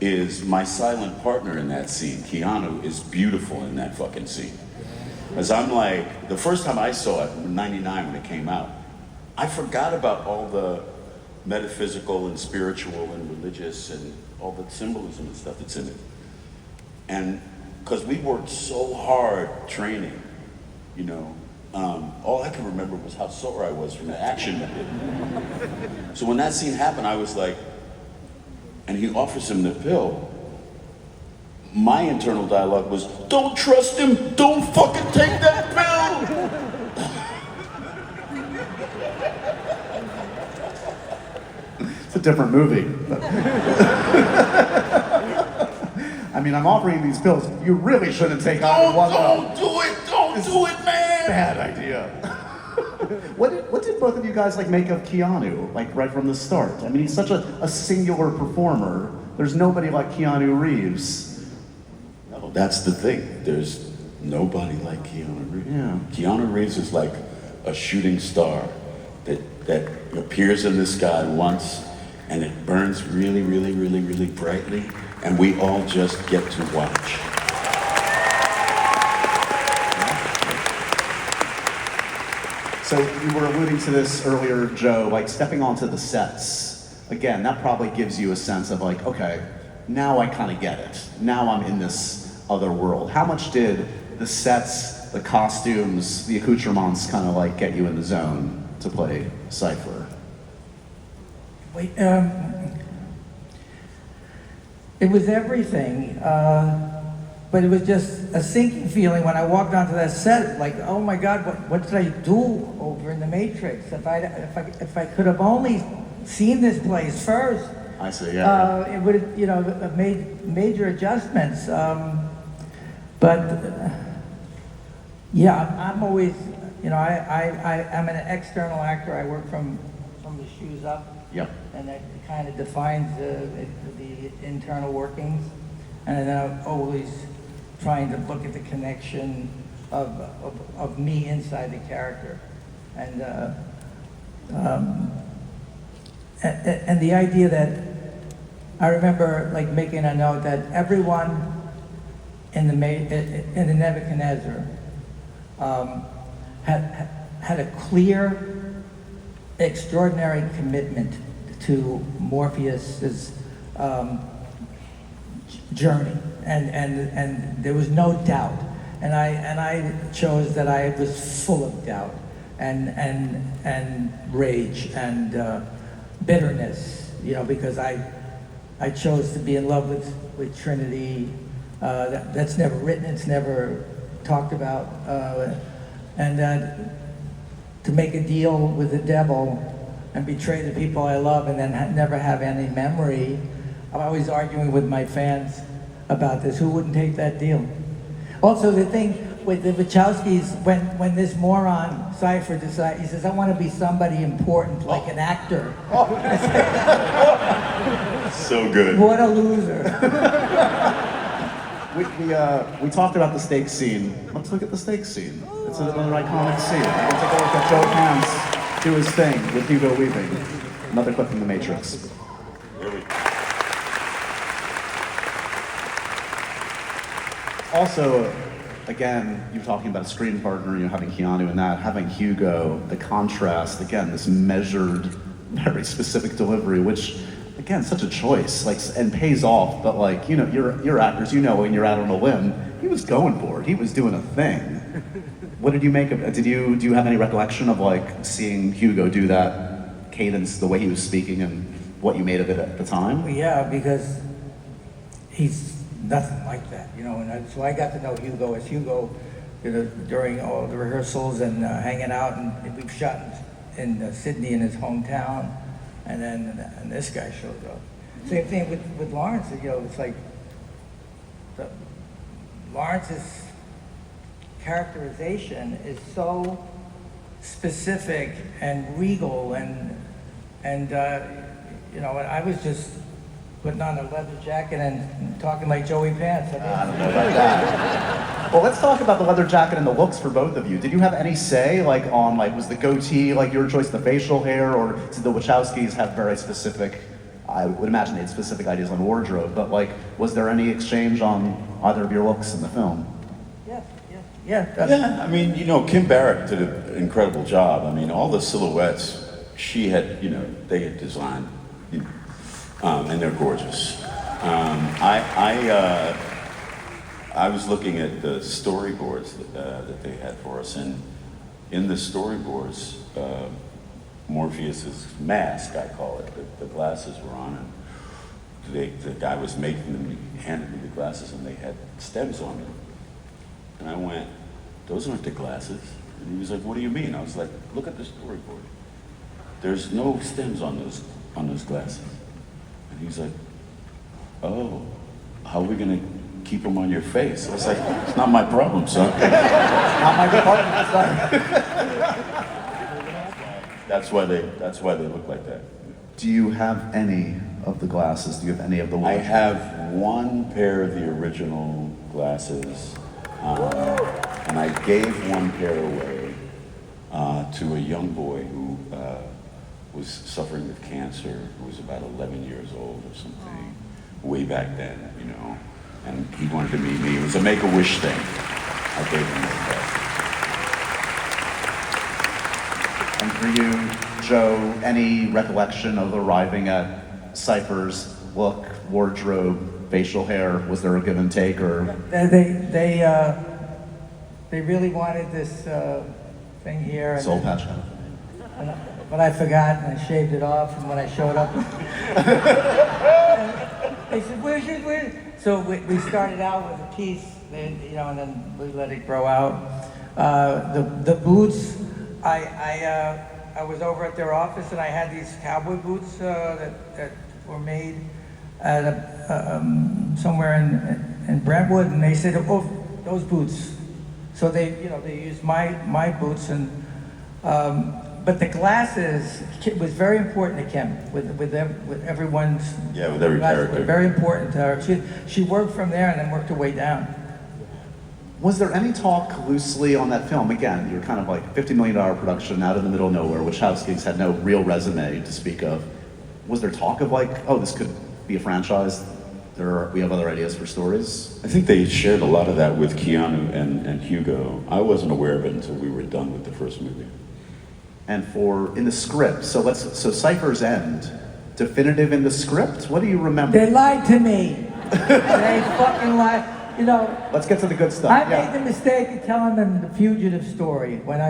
is my silent partner in that scene. Keanu is beautiful in that fucking scene. As I'm like, the first time I saw it, in '99 when it came out, I forgot about all the metaphysical and spiritual and religious and all the symbolism and stuff that's in it. And because we worked so hard training, you know, all I can remember was how sore I was from the action we did. So when that scene happened, I was like, and he offers him the pill. My internal dialogue was, don't trust him, don't fucking take that pill! It's a different movie. I mean, I'm offering these pills. You really shouldn't take on one. Don't do it, man! Bad idea. What did both of you guys like make of Keanu, like right from the start? I mean, he's such a singular performer. There's nobody like Keanu Reeves. No, that's the thing. There's nobody like Keanu Reeves. Yeah. Keanu Reeves is like a shooting star that appears in the sky once, and it burns really, really, really, really brightly, and we all just get to watch. So you were alluding to this earlier, Joe, like stepping onto the sets. Again, that probably gives you a sense of like, okay, now I kind of get it. Now I'm in this other world. How much did the sets, the costumes, the accoutrements kind of like get you in the zone to play Cypher? Wait, it was everything. But it was just a sinking feeling when I walked onto that set, like, oh my God, what did I do over in the Matrix? If I could have only seen this place first, I see, yeah. it would have, you know, made major adjustments. But yeah, I'm always, you know, I'm an external actor. I work from the shoes up. Yep. And that kind of defines the internal workings. And then I'm always trying to look at the connection of me inside the character. And the idea that, I remember like making a note that everyone in the Nebuchadnezzar had a clear, extraordinary commitment to Morpheus's journey, and there was no doubt, and I chose that I was full of doubt and rage and bitterness, you know, because I chose to be in love with Trinity. That's never written, it's never talked about, and to make a deal with the devil and betray the people I love and then never have any memory. I'm always arguing with my fans about this. Who wouldn't take that deal? Also, the thing with the Wachowskis, when this moron Cypher decides, he says, I want to be somebody important, like an actor. So good. What a loser. We talked about the steak scene. Let's look at the steak scene. It's another iconic scene. We'll take a look at Joe Pants do his thing with Hugo Weaving. Another clip from The Matrix. Also, again, you're talking about a screen partner, you know, having Keanu in that, having Hugo, the contrast, again, this measured, very specific delivery, which, again, such a choice, like, and pays off, but like, you know, you're actors, you know when you're out on a limb, he was going for it, he was doing a thing. What did you make of it? Do you have any recollection of like seeing Hugo do that cadence, the way he was speaking, and what you made of it at the time? Yeah, because he's nothing like that, you know, and so I got to know Hugo as Hugo, you know, during all the rehearsals and hanging out, and we've shot in Sydney in his hometown, and then this guy shows up. Same thing with Lawrence, you know, it's like Lawrence's characterization is so specific and regal, and you know, I was just putting on a leather jacket and talking like Joey Pants. I don't know about that. Well, let's talk about the leather jacket and the looks for both of you. Did you have any say, like, was the goatee like your choice, the facial hair, or did the Wachowskis have very specific I would imagine they had specific ideas on wardrobe, but like, was there any exchange on either of your looks in the film? Yeah. I mean, Kim Barrett did an incredible job. I mean, all the silhouettes she had, they had designed, and they're gorgeous. I was looking at the storyboards that they had for us, and in the storyboards, Morpheus's mask, I call it, the glasses were on, and the guy was making them, he handed me the glasses, and they had stems on them. And I went, those aren't the glasses. And he was like, what do you mean? I was like, look at the storyboard. There's no stems on those glasses. And he's like, oh, how are we gonna keep them on your face? I was like, it's not my problem, son. Not my department, sorry. That's why they look like that. Do you have any of the glasses? Do you have any of the I ones? have one pair of the original glasses, and I gave one pair away to a young boy who was suffering with cancer, who was about 11 years old or something, way back then, and he wanted to meet me. It was a Make-A-Wish thing. I gave him those glasses. And for you, Joe, any recollection of arriving at Cypher's look, wardrobe, facial hair? Was there a give and take, or? They really wanted this thing here. And Soul patch. but I forgot, and I shaved it off, and when I showed up, they said, where's? So we started out with a piece, and then we let it grow out. The boots, I was over at their office, and I had these cowboy boots that were made at somewhere in Brentwood, and they said, oh, those boots. So they used my boots, and but the glasses was very important to Kim with everyone's. Yeah, with every glasses character. were very important to her. She worked from there and then worked her way down. Was there any talk loosely on that film? Again, you're kind of like $50 million production out in the middle of nowhere, which Housegeeks had no real resume to speak of. Was there talk of like, oh, this could be a franchise? We have other ideas for stories? I think they shared a lot of that with Keanu and Hugo. I wasn't aware of it until we were done with the first movie. And in the script, so Cypher's End, definitive in the script? What do you remember? They lied to me. They fucking lied. Let's get to the good stuff. I made the mistake of telling them the fugitive story when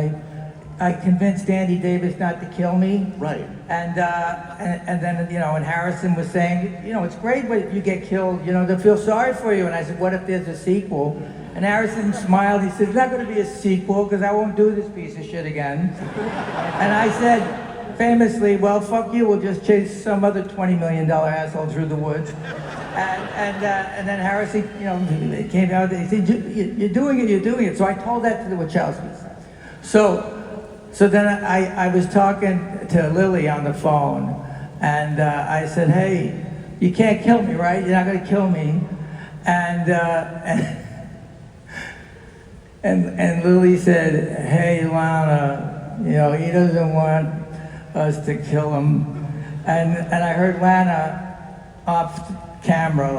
I convinced Andy Davis not to kill me. Right. And then and Harrison was saying, it's great when you get killed, they'll feel sorry for you. And I said, what if there's a sequel? And Harrison smiled. He said, there's not going to be a sequel because I won't do this piece of shit again. And I said, famously, well, fuck you. We'll just chase some other $20 million asshole through the woods. And then Harrison, came out. He said, you're doing it. So I told that to the Wachowskis. So then I was talking to Lily on the phone, and I said, hey, you can't kill me, right? You're not going to kill me. And Lily said, hey, Lana, he doesn't want us to kill him. And I heard Lana off camera,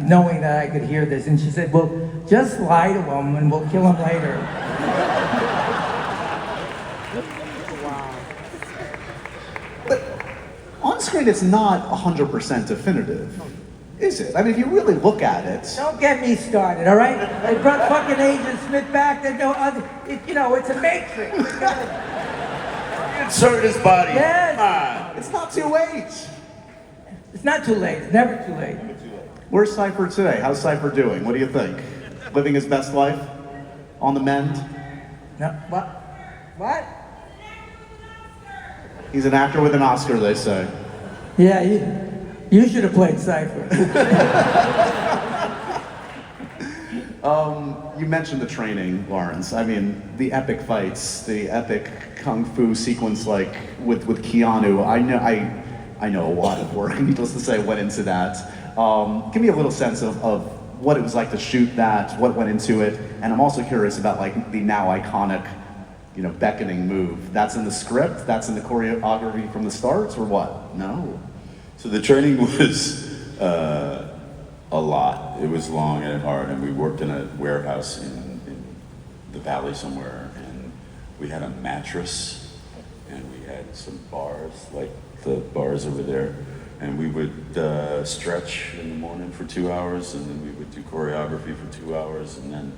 knowing that I could hear this, and she said, well, just lie to him and we'll kill him later. But on screen, it's not 100% definitive, is it? I mean, if you really look at it. Don't get me started, all right? They brought fucking Agent Smith back. There's no other. It's a matrix. Insert his body. Yes. Come on. It's not too late. It's not too late. It's never too late. Where's Cypher today? How's Cypher doing? What do you think? Living his best life? On the mend? No. What? What? He's an actor with an Oscar, they say. Yeah, you should have played Cypher. You mentioned the training, Lawrence. I mean, the epic fights, the epic kung fu sequence, like with Keanu. I know a lot of work, needless to say, went into that. Give me a little sense of what it was like to shoot that, what went into it, and I'm also curious about like the now iconic, beckoning move. That's in the script. That's in the choreography from the start, or what? No. So the training was a lot. It was long and hard, and we worked in a warehouse in the valley somewhere, and we had a mattress, and we had some bars, like the bars over there, and we would stretch in the morning for 2 hours, and then we would do choreography for 2 hours, and then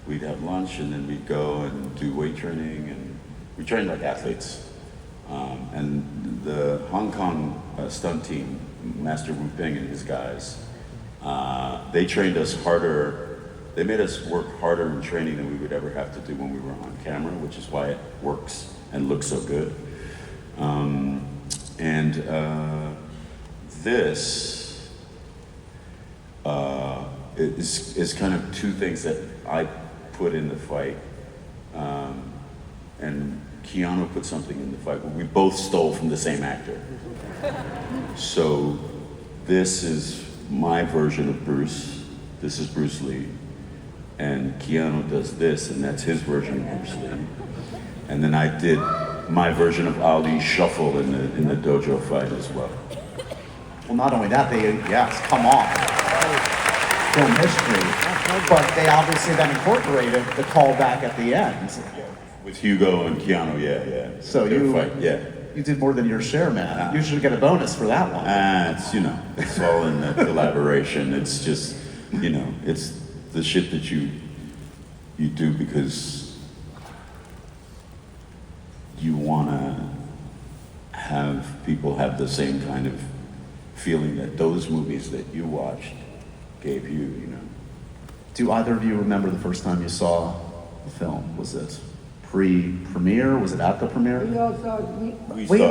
we'd have lunch, and then we'd go and do weight training, and we trained like athletes. And the Hong Kong stunt team, Master Wu Ping and his guys, they trained us harder. They made us work harder in training than we would ever have to do when we were on camera, which is why it works and looks so good. This is kind of two things that I put in the fight, and Keanu put something in the fight. We both stole from the same actor. So this is my version of Bruce. This is Bruce Lee. And Keanu does this, and that's his version of Bruce Lee. And then I did my version of Ali Shuffle in the dojo fight as well. Well, not only that, yes, come on. Film history. But they obviously then incorporated the callback at the end. With Hugo and Keanu, yeah. So Their you, fight, yeah. You did more than your share, man. You should get a bonus for that one. It's all in the collaboration. It's just, it's the shit that you do because you want to have people have the same kind of feeling that those movies that you watched gave you. Do either of you remember the first time you saw the film? Was it pre-premiere? Was it at the premiere? We all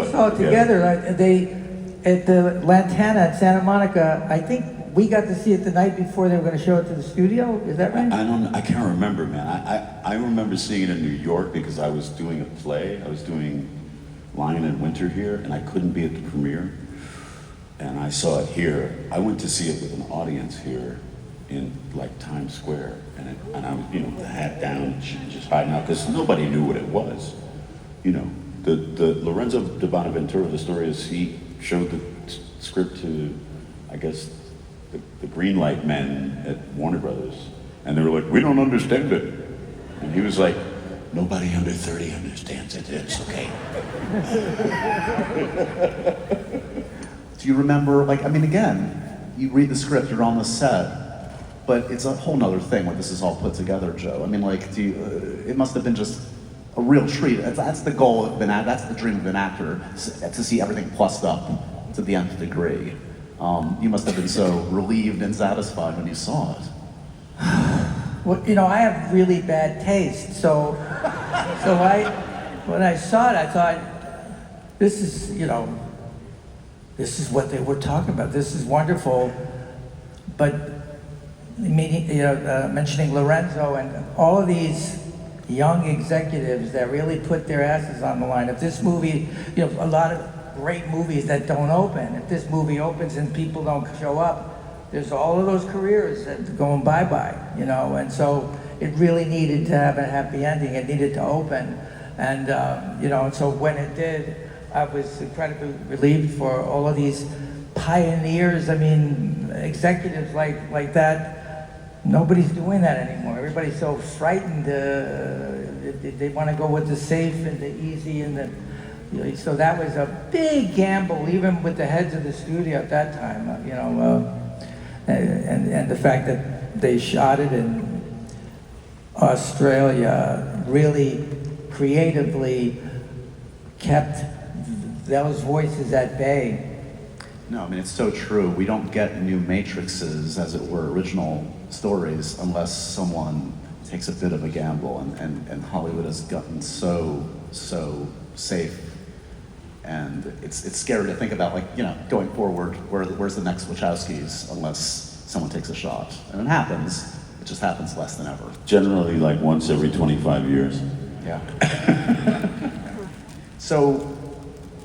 saw it together. They at the Lantana in Santa Monica. I think we got to see it the night before they were going to show it to the studio. Is that right? I can't remember, man. I remember seeing it in New York because I was doing a play. I was doing Lion in Winter here, and I couldn't be at the premiere. And I saw it here. I went to see it with an audience here in like Times Square, and I was, the hat down, just hiding out because nobody knew what it was. The Lorenzo de Bonaventura. The story is he showed the script to, I guess, the green light men at Warner Brothers, and they were like, "We don't understand it," and he was like, "Nobody under 30 understands it. It's okay." Do you remember? Again, you read the script, you're on the set. But it's a whole nother thing when this is all put together, Joe. It must have been just a real treat. That's the goal of that's the dream of an actor, to see everything plussed up to the nth degree. You must have been so relieved and satisfied when you saw it. Well, I have really bad taste, so when I saw it, I thought, this is what they were talking about. This is wonderful, but mentioning Lorenzo and all of these young executives that really put their asses on the line. If this movie, a lot of great movies that don't open, if this movie opens and people don't show up, there's all of those careers that are going bye-bye, and so it really needed to have a happy ending. It needed to open, and and so when it did, I was incredibly relieved for all of these pioneers, executives like that. Nobody's doing that anymore. Everybody's so frightened. They want to go with the safe and the easy and the. So that was a big gamble, even with the heads of the studio at that time. And the fact that they shot it in Australia really creatively kept those voices at bay. No, it's so true. We don't get new Matrixes, as it were, original stories, unless someone takes a bit of a gamble, and Hollywood has gotten so safe, and it's scary to think about, going forward, where's the next Wachowskis, unless someone takes a shot. And it happens, it just happens less than ever. Generally, once every 25 years. Yeah. So,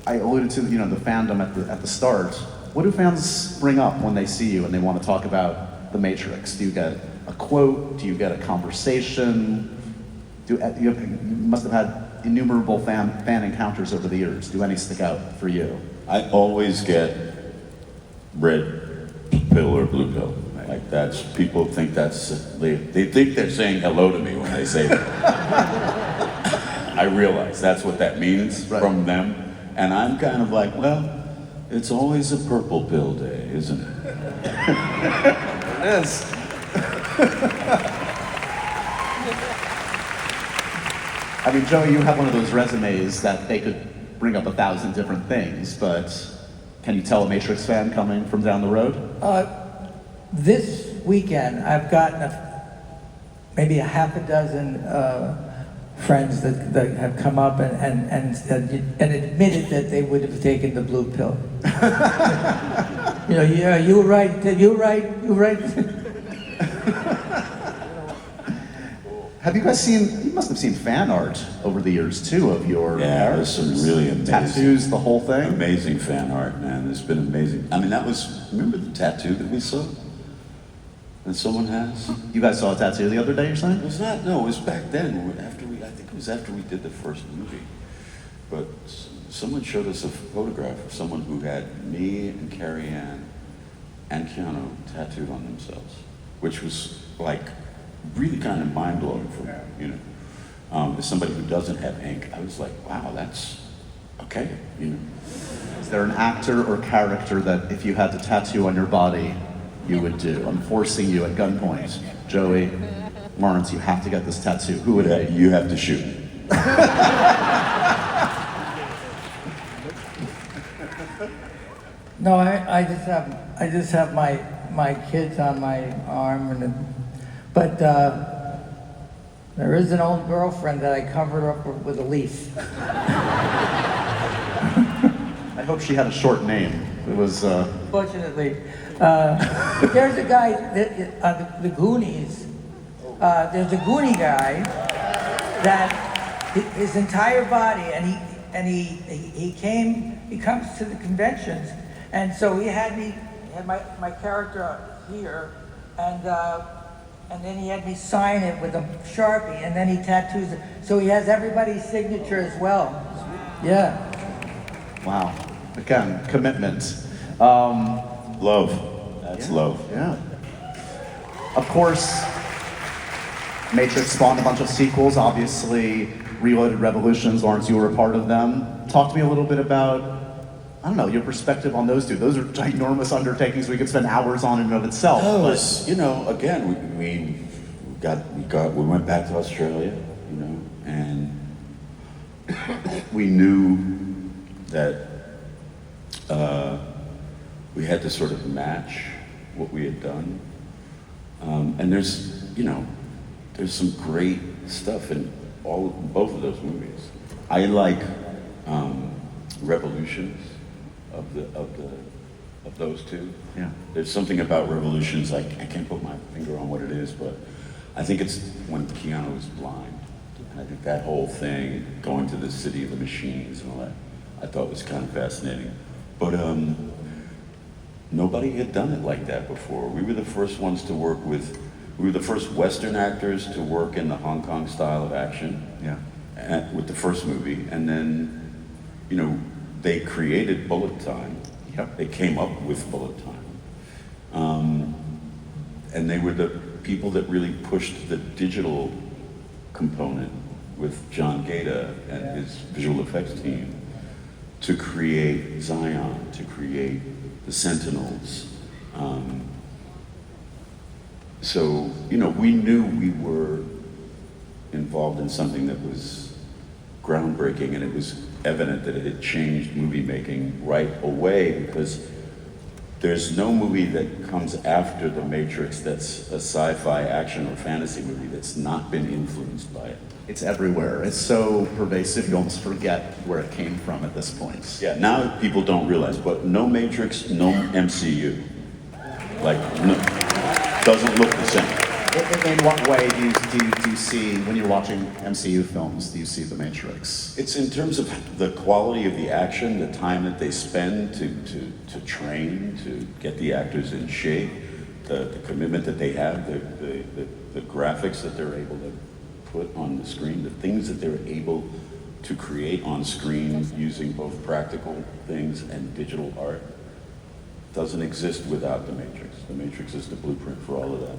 I alluded to, the fandom at the start. What do fans bring up when they see you and they want to talk about The Matrix? Do you get a quote? Do you get a conversation? You must have had innumerable fan encounters over the years. Do any stick out for you? I always get red pill or blue pill. Like that's, people think that's, they think they're saying hello to me when they say that. I realize that's what that means from them. And I'm kind of like, well, it's always a purple pill day, isn't it? It is. I mean, Joey, you have one of those resumes that they could bring up 1,000 different things, but can you tell a Matrix fan coming from down the road? This weekend, I've gotten maybe a half a dozen friends that have come up and admitted that they would have taken the blue pill. Yeah, you were right. You were right. Have you guys seen, you must have seen fan art over the years too of your there's some really amazing tattoos, the whole thing. Amazing fan art, man. It's been amazing. I mean, that was, remember the tattoo that we saw? That someone has? You guys saw a tattoo the other day, you're saying? It was not, no, it was back then, I think it was after we did the first movie. But someone showed us a photograph of someone who had me and Carrie Ann and Keanu tattooed on themselves, which was like really kind of mind-blowing for me, you know. As somebody who doesn't have ink, I was like, wow, that's okay, you know. Is there an actor or character that if you had to tattoo on your body, you would do? I'm forcing you at gunpoint. Joey, Lawrence, you have to get this tattoo. Who would it be? You have to shoot. No, I just have my kids on my arm, but there is an old girlfriend that I covered up with a leaf. I hope she had a short name. It was. Fortunately, there's a guy on the Goonies. There's a Goonie guy that his entire body, and he comes to the conventions, and so he had my character here, and then he had me sign it with a Sharpie, and then he tattoos it. So he has everybody's signature as well. Yeah. Wow. Again, commitment. Love. That's love. Yeah. Of course, Matrix spawned a bunch of sequels, obviously. Reloaded Revolutions, Lawrence, you were a part of them. Talk to me a little bit about, I don't know, your perspective on those two. Those are ginormous undertakings we could spend hours on in and of itself. No, it's, you know, again, we went back to Australia, you know, and we knew that we had to sort of match what we had done. And there's, you know, there's some great stuff in both of those movies. I like Revolutions of those two. Yeah. There's something about Revolutions, like I can't put my finger on what it is, but I think it's when Keanu was blind. And I think that whole thing, going to the city of the machines and all that, I thought was kind of fascinating. But nobody had done it like that before. We were the first ones to work with, we were the first Western actors to work in the Hong Kong style of action. Yeah. With the first movie. And then, you know, they created bullet time. Yep. They came up with bullet time. And they were the people that really pushed the digital component with John Gaeta and his visual effects team to create Zion, to create the Sentinels. So, you know, we knew we were involved in something that was groundbreaking, and it was evident that it had changed movie making right away, because there's no movie that comes after The Matrix that's a sci-fi action or fantasy movie that's not been influenced by it. It's everywhere. It's so pervasive, you almost forget where it came from at this point. Yeah, now people don't realize, but no Matrix, no MCU. Like, no, doesn't look the same. In what way do you see, when you're watching MCU films, do you see The Matrix? It's in terms of the quality of the action, the time that they spend to train, to get the actors in shape, the commitment that they have, the graphics that they're able to put on the screen, the things that they're able to create on screen using both practical things and digital art. doesn't exist without the Matrix. The Matrix is the blueprint for all of that.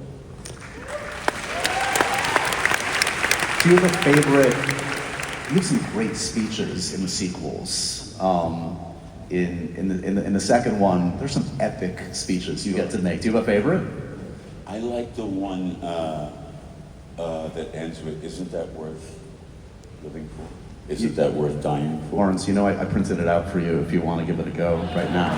Do you have a favorite? You have some great speeches in the sequels. In the second one, there's some epic speeches you get to make. Do you have a favorite? I like the one that ends with, "Isn't that worth living for? Isn't that worth dying for?" Lawrence, you know I printed it out for you if you want to give it a go right now.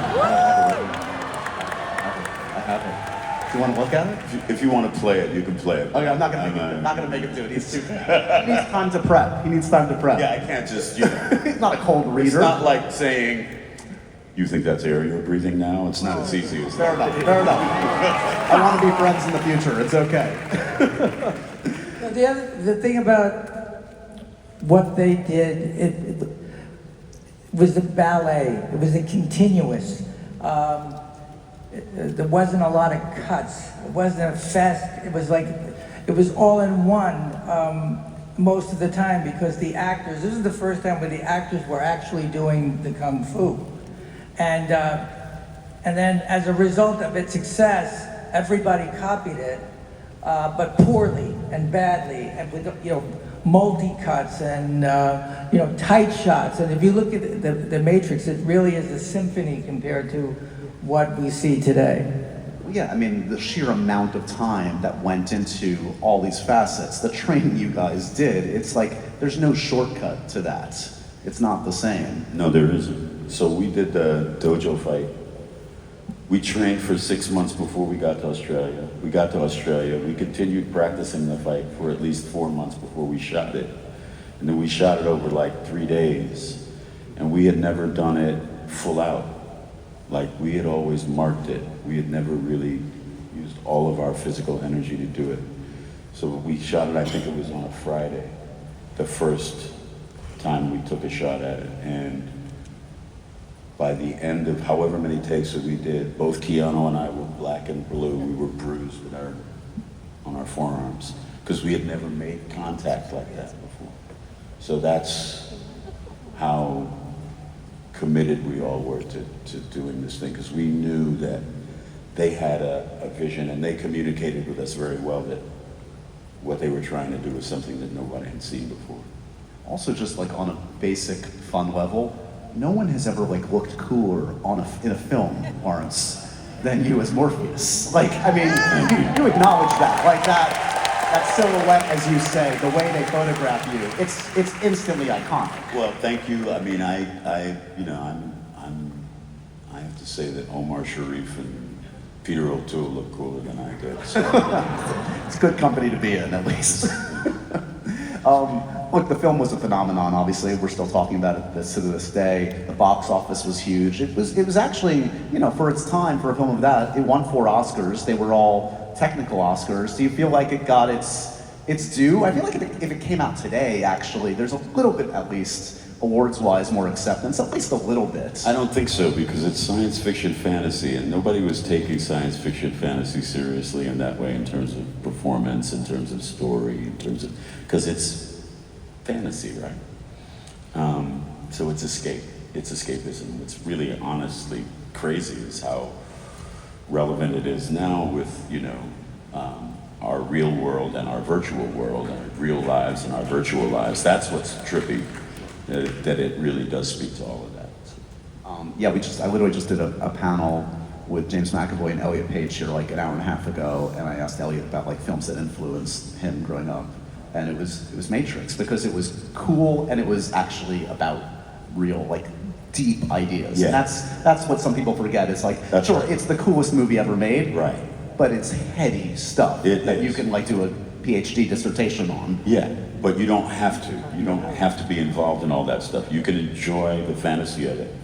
I have it. Do you want to look at it? If you want to play it, you can play it. Okay, I'm not gonna make him do it. He's too. He needs time to prep. He needs time to prep. Yeah, I can't just, you know. He's not a cold reader. It's not like saying, "You think that's air you're breathing now?" It's not as easy as Fair that. enough. Fair enough. I want to be friends in the future. It's okay. The thing about what they did, it was the ballet. It was a continuous. There wasn't a lot of cuts. It wasn't a fast. It was like, it was all in one most of the time, because the actors, this is the first time where the actors were actually doing the kung fu. And then as a result of its success, everybody copied it, but poorly and badly, and with, you know, multi-cuts and, you know, tight shots. And if you look at the Matrix, it really is a symphony compared to what we see today. Yeah, I mean, the sheer amount of time that went into all these facets, the training you guys did, it's like, there's no shortcut to that. It's not the same. No, there isn't. So we did the dojo fight. We trained for 6 months before we got to Australia. We got to Australia. We continued practicing the fight for at least 4 months before we shot it. And then we shot it over like 3 days. And we had never done it full out. Like, we had always marked it. We had never really used all of our physical energy to do it. So we shot it, I think it was on a Friday, the first time we took a shot at it. And by the end of however many takes that we did, both Keanu and I were black and blue. We were bruised on our forearms, because we had never made contact like that before. So that's how committed we all were to doing this thing, because we knew that they had a vision, and they communicated with us very well that what they were trying to do was something that nobody had seen before. Also, just like on a basic fun level, no one has ever like looked cooler in a film, Lawrence, than you as Morpheus. Like, I mean, you acknowledge that, like that silhouette, as you say, the way they photograph you, it's instantly iconic. Well, thank you. I mean, I have to say that Omar Sharif and Peter O'Toole look cooler than I did. So. It's good company to be in, at least. Look, the film was a phenomenon, obviously. We're still talking about it to this day. The box office was huge. It was actually, you know, for its time, for a film of that, it won 4 Oscars. They were all technical Oscars. Do you feel like it got its due? I feel like if it came out today, actually, there's a little bit, at least, awards-wise, more acceptance, at least a little bit. I don't think so, because it's science fiction fantasy, and nobody was taking science fiction fantasy seriously in that way, in terms of performance, in terms of story, in terms of, because it's fantasy, right? So it's escapism. It's really honestly crazy is how relevant it is now with, you know, our real world and our virtual world, and our real lives and our virtual lives. That's what's trippy, that it really does speak to all of that. Yeah, I literally just did a panel with James McAvoy and Elliot Page here like an hour and a half ago, and I asked Elliot about like films that influenced him growing up, and it was Matrix, because it was cool and it was actually about real, like, deep ideas. Yeah. And that's what some people forget. It's like, That's sure, right. it's the coolest movie ever made, Right. but it's heady stuff It that is. you can like do a PhD dissertation on. Yeah, but you don't have to. You don't have to be involved in all that stuff. You can enjoy the fantasy of it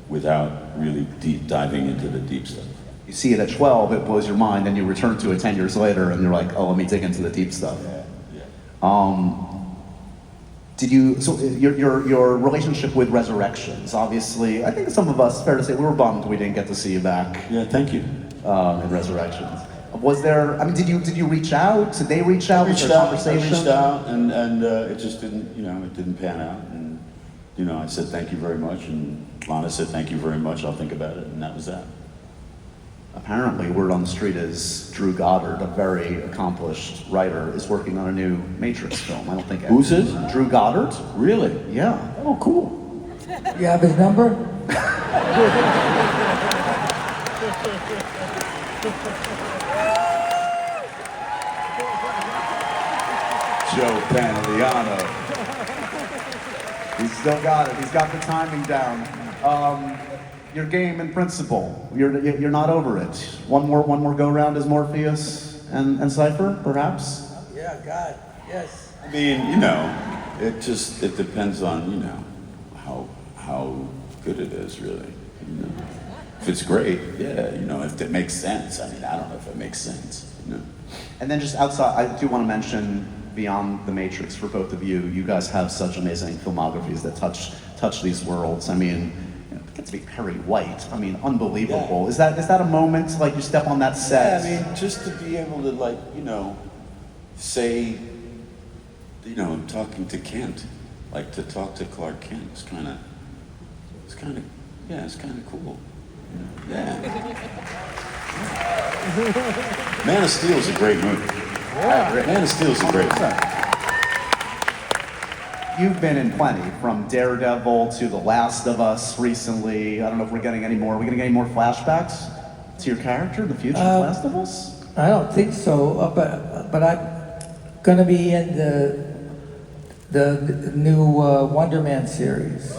without really deep diving into the deep stuff. You see it at 12, it blows your mind, then you return to it 10 years later, and you're like, oh, let me dig into the deep stuff. Yeah. So your relationship with Resurrections, obviously, I think some of us, fair to say, we were bummed we didn't get to see you back Yeah, thank you. in Resurrections. Was there, I mean, did you reach out? Did they reach out? Was there I conversation? reached out, and it just didn't, you know, it didn't pan out. And, you know, I said thank you very much, and Lana said thank you very much, I'll think about it, and that was that. apparently, word on the street is Drew Goddard, a very accomplished writer, is working on a new Matrix film. I don't think. Who's this? Drew Goddard. Really? Yeah. Oh, cool. You have his number? Joe Pantoliano. He's still got it. He's got the timing down. Your game in principle. You're not over it. One more go round as Morpheus and Cypher, perhaps. Yeah, God, yes. I mean, you know, it depends on, you know, how good it is, really. You know, if it's great, yeah, you know, if it makes sense. I mean, I don't know if it makes sense, you know. And then just outside, I do want to mention beyond the Matrix for both of you. You guys have such amazing filmographies that touch these worlds. I mean, you know, get to be Perry White. I mean, unbelievable. Yeah. Is that a moment like you step on that set? Yeah, I mean, just to be able to, like, you know, say, you know, talking to Kent, like to talk to Clark Kent, it's kind of cool. Yeah. Man of Steel is a great movie. Yeah. Man of Steel is a great movie. You've been in plenty, from Daredevil to The Last of Us recently. I don't know if we're getting any more. Are we going to get any more flashbacks to your character in the future of Last of Us? I don't think so, but I'm gonna be in the new Wonder Man series.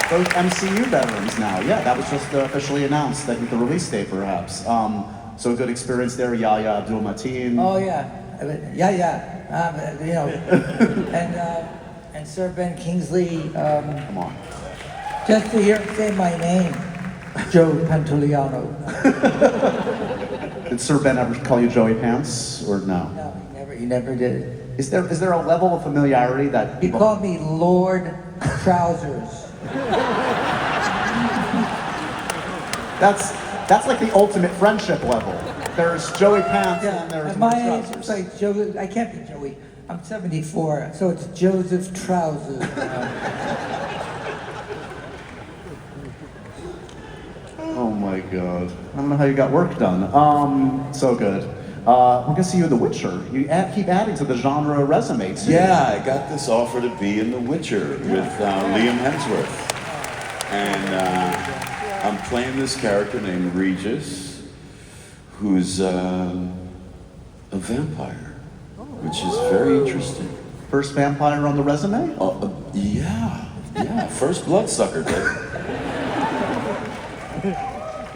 Those MCU veterans now. Yeah, that was just officially announced, that with the release date, perhaps. So a good experience there. Yahya Abdul-Mateen. Oh yeah, I mean, you know, and Sir Ben Kingsley. Come on. Just to hear him say my name, Joe Pantoliano. Did Sir Ben ever call you Joey Pants, or no? No, he never did. Is there a level of familiarity that He called me Lord Trousers. That's like the ultimate friendship level. There's Joey Pants and there's At my Lord age, Trousers. it's like Joe. I can't be Joey. I'm 74, so it's Joseph Trousers. Oh my God. I don't know how you got work done. So good. We're gonna see you in The Witcher. You keep adding to the genre resume too. Yeah, I got this offer to be in The Witcher with Liam Hemsworth. And I'm playing this character named Regis, who's a vampire, which is very interesting. First vampire on the resume? Yeah, first bloodsucker, dude.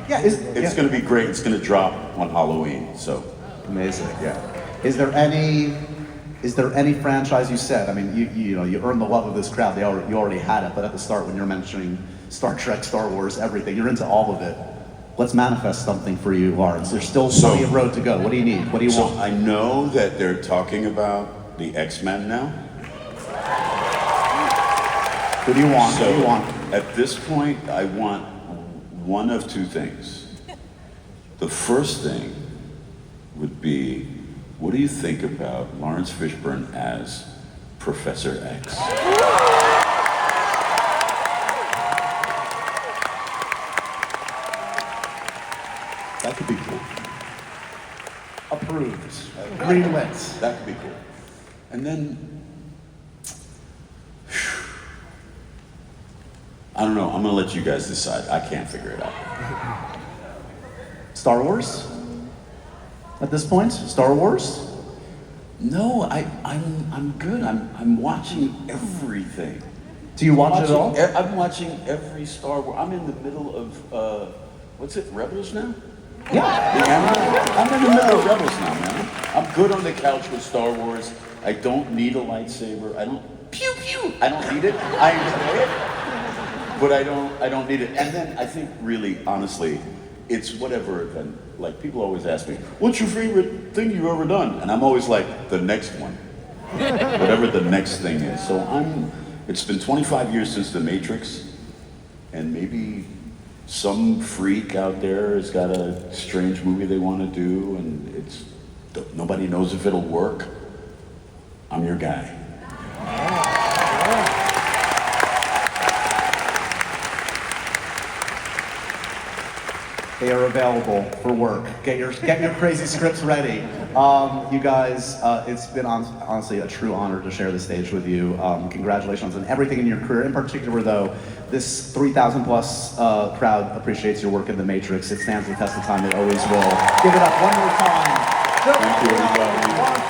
Yeah, It's going to be great. It's going to drop on Halloween, so. Amazing. Yeah. Is there any franchise you said? I mean, you know, you earned the love of this crowd. You already had it, but at the start when you're mentioning Star Trek, Star Wars, everything, you're into all of it. Let's manifest something for you, Lawrence. There's still plenty of road to go. What do you need? What do you want? I know that they're talking about the X-Men now. What do you want? So what do you want? At this point, I want one of two things. The first thing would be, what do you think about Lawrence Fishburne as Professor X? That could be cool. Approved. Greenlit. That could be cool. And then, I don't know, I'm gonna let you guys decide. I can't figure it out. Star Wars? At this point? Star Wars? No, I'm good. I'm watching everything. Do you watch it all? I'm watching every Star Wars. I'm in the middle of, what's it, Rebels now? Yeah. The anime? I'm in the middle of Rebels now, man. I'm good on the couch with Star Wars. I don't need a lightsaber. I don't, pew pew. I don't need it. I enjoy it, but I don't need it. And then I think really, honestly, it's whatever event. Like people always ask me, what's your favorite thing you've ever done? And I'm always like, the next one. Whatever the next thing is. So it's been 25 years since The Matrix, and maybe some freak out there has got a strange movie they want to do, and nobody knows if it'll work. I'm your guy. They are available for work. Get your crazy scripts ready. You guys, it's been honestly a true honor to share the stage with you. Congratulations on everything in your career. In particular, though, this 3,000 plus crowd appreciates your work in The Matrix. It stands the test of time. It always will. Give it up one more time. Thank you, everybody.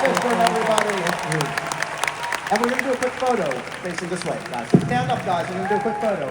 Fishburne, everybody. And we're gonna do a quick photo facing this way, guys. Stand up, guys. We're gonna do a quick photo.